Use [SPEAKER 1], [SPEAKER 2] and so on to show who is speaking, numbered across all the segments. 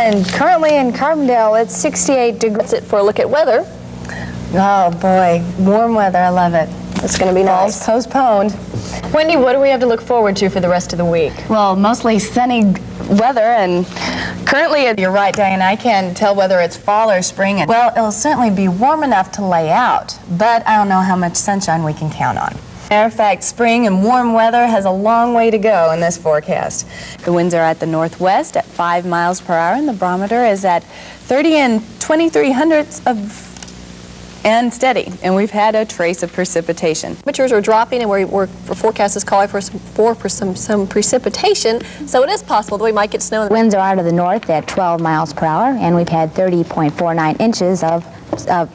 [SPEAKER 1] And currently in Carbondale, it's 68 degrees.
[SPEAKER 2] That's it for a look at weather.
[SPEAKER 1] Oh boy, warm weather, I love it.
[SPEAKER 2] It's going to be nice.
[SPEAKER 1] Fall's postponed.
[SPEAKER 2] Wendy, what do we have to look forward to for the rest of the week?
[SPEAKER 1] Well, mostly sunny weather, and currently, you're right, Diane, I can't tell whether it's fall or spring. Well, it'll certainly be warm enough to lay out, but I don't know how much sunshine we can count on. Matter of fact, spring and warm weather has a long way to go in this forecast. The winds are at the northwest at 5 miles per hour, and the barometer is at 30 and 23 hundredths and steady, and we've had a trace of precipitation.
[SPEAKER 2] Temperatures are dropping, and we're forecast is calling for some precipitation, so it is possible that we might get snow.
[SPEAKER 3] Winds are out of the north at 12 miles per hour, and we've had 30.49 inches of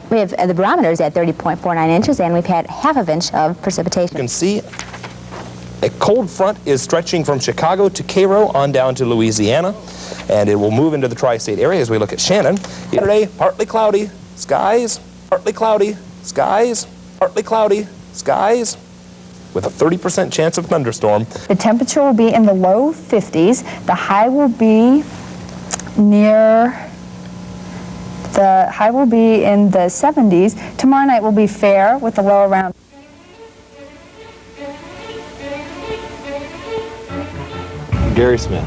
[SPEAKER 3] we have the barometers at 30.49 inches, and we've had half an inch of precipitation.
[SPEAKER 4] You can see a cold front is stretching from Chicago to Cairo on down to Louisiana, and it will move into the tri-state area as we look at Shannon. Yesterday, partly cloudy skies, partly cloudy skies, partly cloudy skies, with a 30% chance of thunderstorm.
[SPEAKER 5] The temperature will be in the low 50s. The high will be in the 70s. Tomorrow night will be fair with a low around.
[SPEAKER 6] Gary Smith.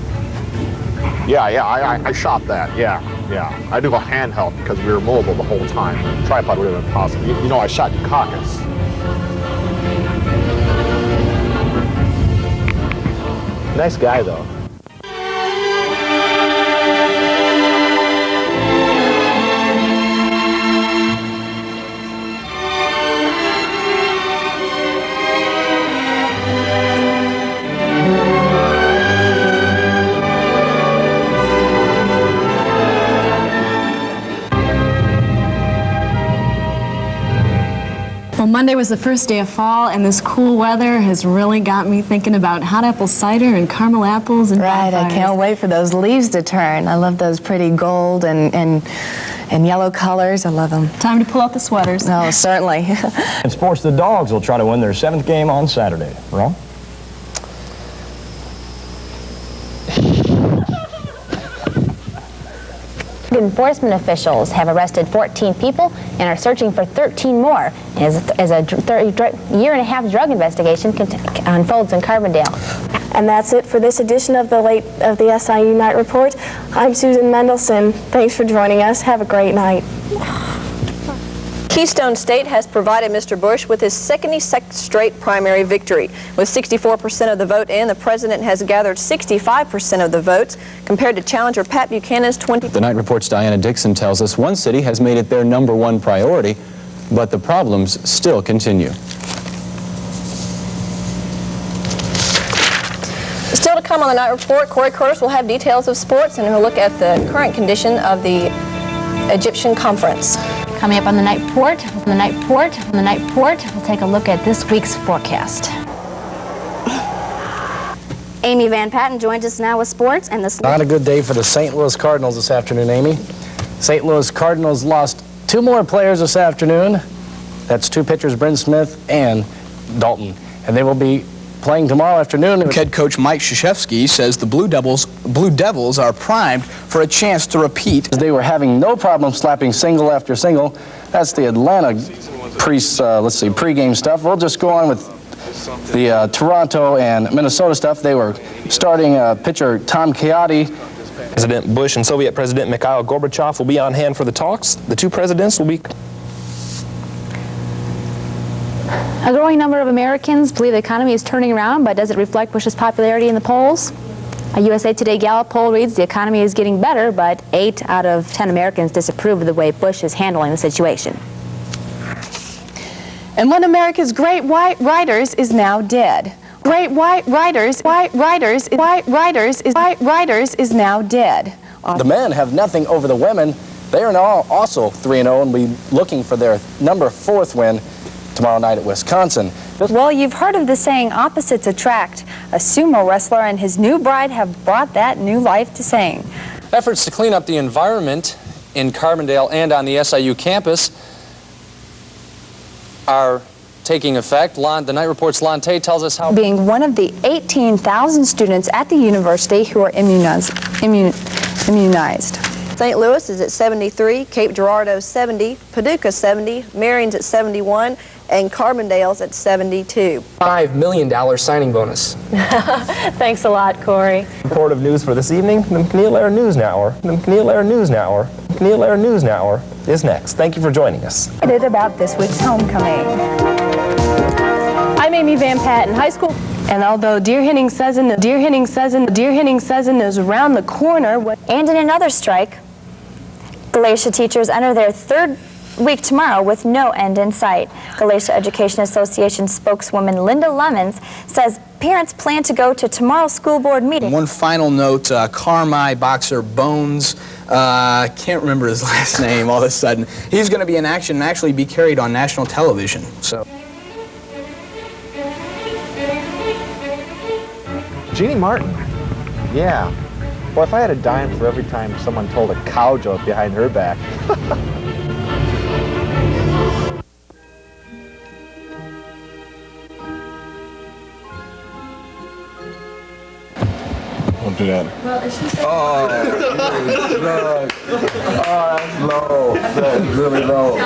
[SPEAKER 7] Yeah, I shot that, yeah. I do a handheld because we were mobile the whole time. The tripod would have been possible. You know, I shot Dukakis.
[SPEAKER 6] Nice guy, though.
[SPEAKER 2] Well, Monday was the first day of fall, and this cool weather has really got me thinking about hot apple cider and caramel apples and
[SPEAKER 1] Right, I can't wait for those leaves to turn. I love those pretty gold and yellow colors. I love them.
[SPEAKER 2] Time to pull out the sweaters.
[SPEAKER 1] Oh, certainly.
[SPEAKER 8] In sports, the Dogs will try to win their 7th game on Saturday. Ron?
[SPEAKER 3] Enforcement officials have arrested 14 people and are searching for 13 more as a year-and-a-half drug investigation unfolds in Carbondale.
[SPEAKER 9] And that's it for this edition of the SIU Night Report. I'm Susan Mendelson. Thanks for joining us. Have a great night.
[SPEAKER 2] Keystone State has provided Mr. Bush with his 72nd straight primary victory. With 64% of the vote in, the president has gathered 65% of the votes, compared to challenger Pat Buchanan's 20%.
[SPEAKER 10] The Night Report's Diana Dixon tells us one city has made it their #1 priority, but the problems still continue.
[SPEAKER 2] Still to come on the Night Report, Corey Curtis will have details of sports, and he'll look at the current condition of the Egyptian Conference.
[SPEAKER 3] Coming up on the Night Report, we'll take a look at this week's forecast. Amy Van Patten joins us now with sports, and this.
[SPEAKER 11] Not a good day for the St. Louis Cardinals this afternoon, Amy. St. Louis Cardinals lost 2 more players this afternoon. That's 2 pitchers, Bryn Smith and Dalton, and they will be playing tomorrow afternoon.
[SPEAKER 12] Head coach Mike Krzyzewski says the Blue Devils are primed for a chance to repeat.
[SPEAKER 11] They were having no problem slapping single after single. That's the Atlanta pregame stuff. We'll just go on with the Toronto and Minnesota stuff. They were starting pitcher Tom Kayati.
[SPEAKER 4] President Bush and Soviet President Mikhail Gorbachev will be on hand for the talks. The 2 presidents will be...
[SPEAKER 3] A growing number of Americans believe the economy is turning around, but does it reflect Bush's popularity in the polls? A USA Today Gallup poll reads the economy is getting better, but 8 out of 10 Americans disapprove of the way Bush is handling the situation.
[SPEAKER 1] And one of America's great white writers is now dead. Great white writers is now dead.
[SPEAKER 11] The men have nothing over the women. They are now also 3-0 and will be looking for their #4th win tomorrow night at Wisconsin.
[SPEAKER 5] Well, you've heard of the saying, opposites attract. A sumo wrestler and his new bride have brought that new life to saying.
[SPEAKER 13] Efforts to clean up the environment in Carbondale and on the SIU campus are taking effect. The Night Report's Lon Tay tells us how...
[SPEAKER 5] Being one of the 18,000 students at the university who are immunized.
[SPEAKER 2] St. Louis is at 73, Cape Girardeau 70, Paducah 70, Marion's at 71, and Carbondale's at 72.
[SPEAKER 13] $5 million signing bonus.
[SPEAKER 5] Thanks a lot, Corey.
[SPEAKER 4] Report of news for this evening, the McNeil Air News Hour. The McNeil Air News Hour. McNeil Air News Hour is next. Thank you for joining us.
[SPEAKER 5] About this week's homecoming. I'm Amy Van Patten, high school.
[SPEAKER 1] And although deer hitting season is around the corner.
[SPEAKER 5] And in another strike, Galatia teachers enter their third week tomorrow with no end in sight. Galatia Education Association spokeswoman Linda Lemons says parents plan to go to tomorrow's school board meeting.
[SPEAKER 12] One final note, Carmi boxer Bones, can't remember his last name all of a sudden. He's going to be in action and actually be carried on national television. So.
[SPEAKER 6] Jeannie Martin. Yeah. Well, if I had a dime for every time someone told a cow joke behind her back.
[SPEAKER 14] Don't do that.
[SPEAKER 15] Well, is she
[SPEAKER 14] Oh, that's low. That's really low.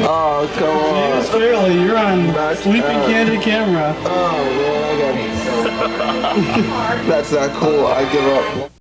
[SPEAKER 14] Oh, come on.
[SPEAKER 15] James Fairley, you're on Sleeping Candid camera.
[SPEAKER 14] Oh, man, I got That's not cool. I give up.